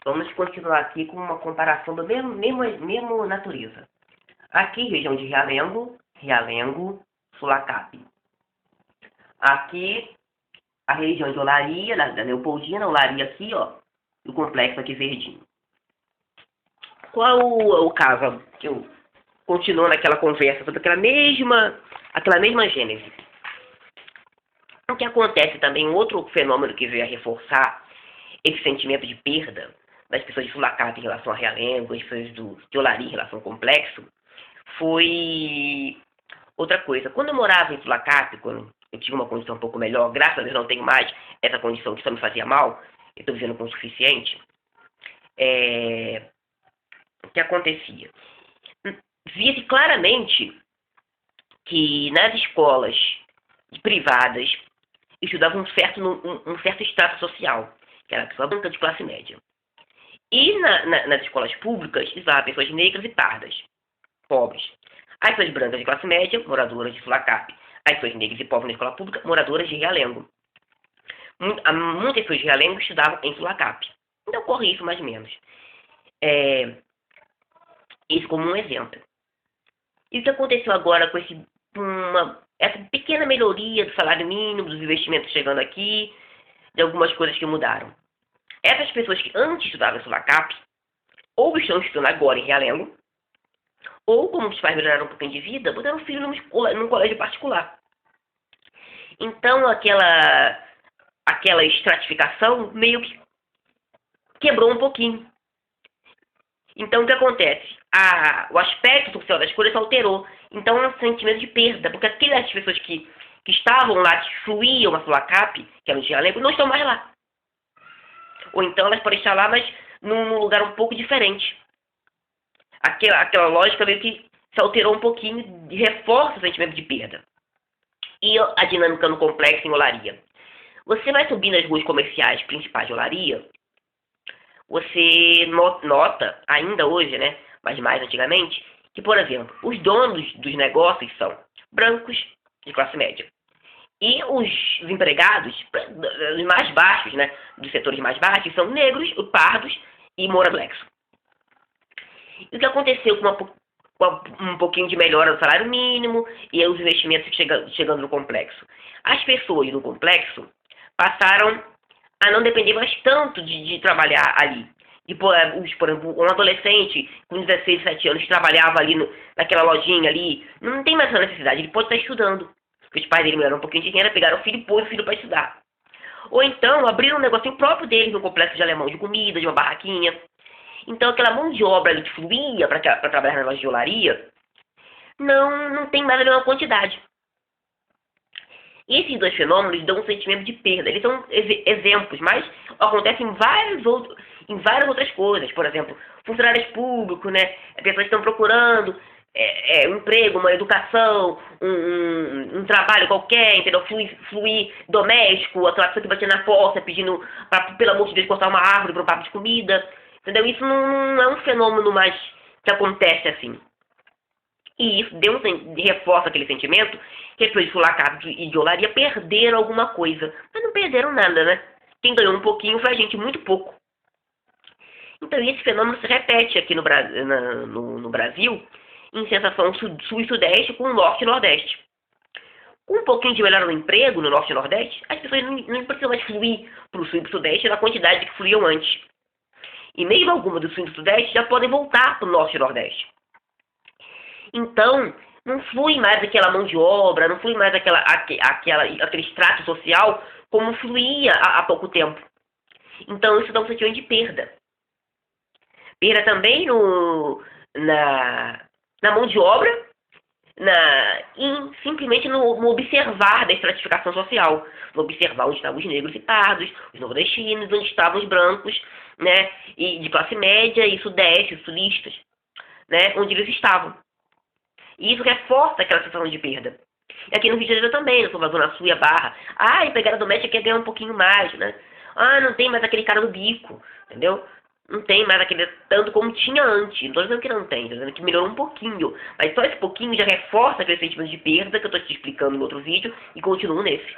Vamos continuar aqui com uma comparação da mesma natureza. Aqui, região de Realengo, Sulacap. Aqui, a região de Olaria, da Leopoldina, Olaria aqui, ó, e o complexo aqui verdinho. Qual o caso? Que eu continuo naquela conversa sobre aquela mesma gênese. O que acontece também, outro fenômeno que veio a reforçar esse sentimento de perda das pessoas de Sulacap em relação a Realengo, as pessoas de Olaria em relação ao complexo, foi outra coisa. Quando eu morava em Sulacap, quando eu tive uma condição um pouco melhor, graças a Deus não tenho mais essa condição que só me fazia mal, eu estou vivendo com o suficiente, o que acontecia? Via-se claramente que nas escolas privadas estudava um certo status social, que era a pessoa branca de classe média. E nas escolas públicas estudava pessoas negras e pardas, pobres. As pessoas brancas de classe média, moradoras de Sulacap. As pessoas negras e pobres na escola pública, moradoras de Realengo. Muitas pessoas de Realengo estudavam em Sulacap. Então ocorre isso mais ou menos. Isso como um exemplo. E o que aconteceu agora com essa pequena melhoria do salário mínimo, dos investimentos chegando aqui, de algumas coisas que mudaram? Essas pessoas que antes estudavam em Sulacap, ou estão estudando agora em Realengo, ou, como os pais melhoraram um pouquinho de vida, botaram o filho num colégio particular. Então, aquela estratificação meio que quebrou um pouquinho. Então, o que acontece? O aspecto social das coisas alterou. Então, é um sentimento de perda, porque aquelas pessoas que estavam lá, que fluíam a Sulacap, que eram de Realengo, não estão mais lá. Ou então, elas podem estar lá, mas num lugar um pouco diferente. Aquela lógica meio que se alterou um pouquinho e reforça o sentimento de perda. E a dinâmica no complexo em Olaria. Você vai subir nas ruas comerciais principais de Olaria, você nota, ainda hoje, né, mas mais antigamente, que, por exemplo, os donos dos negócios são brancos de classe média. E os empregados, os mais baixos, né, dos setores mais baixos, são negros, pardos e moralexo. E o que aconteceu com um pouquinho de melhora do salário mínimo e os investimentos chegando no complexo? As pessoas no complexo passaram a não depender mais tanto de trabalhar ali. Por exemplo, um adolescente com 16, 17 anos que trabalhava ali naquela lojinha ali, não tem mais essa necessidade, ele pode estar estudando. Os pais dele melhoraram um pouquinho de dinheiro, pegaram o filho e pôs o filho para estudar. Ou então abriram um negocinho próprio deles no complexo de alemão, de comida, de uma barraquinha. Então aquela mão de obra ali que fluía para trabalhar na loja de Olaria, não tem mais a mesma quantidade. E esses dois fenômenos dão um sentimento de perda. Eles são exemplos, mas acontecem em várias outras coisas. Por exemplo, funcionários públicos, né? Pessoas que estão procurando um emprego, uma educação, um trabalho qualquer, entendeu? Fluir doméstico, aquela pessoa que batia na porta pedindo pelo amor de Deus, cortar uma árvore para um papo de comida. Entendeu? Isso não é um fenômeno mais que acontece assim. E isso reforça aquele sentimento que as pessoas de Sulacap e de Olaria perderam alguma coisa. Mas não perderam nada, né? Quem ganhou um pouquinho foi a gente, muito pouco. Então esse fenômeno se repete aqui no Brasil em sensação sul e sudeste com o norte e nordeste. Com um pouquinho de melhora no emprego no norte e nordeste, as pessoas não precisam mais fluir para o sul e para o sudeste na quantidade que fluíam antes. E mesmo alguma do sul e do sudeste já podem voltar para o norte e nordeste. Então, não flui mais aquela mão de obra, não flui mais aquele extrato social como fluía há pouco tempo. Então, isso dá um sentimento de perda. Perda também na mão de obra e simplesmente no observar da estratificação social. No observar onde estavam os negros e pardos, os nordestinos, onde estavam os brancos, né, e de classe média e sudeste, os sulistas, né, onde eles estavam. E isso reforça aquela sensação de perda. E aqui no Rio de Janeiro também, na Zona Sul e a Barra. A empregada doméstica quer ganhar um pouquinho mais, né? Não tem mais aquele cara no bico, entendeu? Não tem mais aquele tanto como tinha antes. Não estou dizendo que não tem, estou dizendo que melhorou um pouquinho. Mas só esse pouquinho já reforça aquele sentimento de perda que eu estou te explicando no outro vídeo e continuo nesse.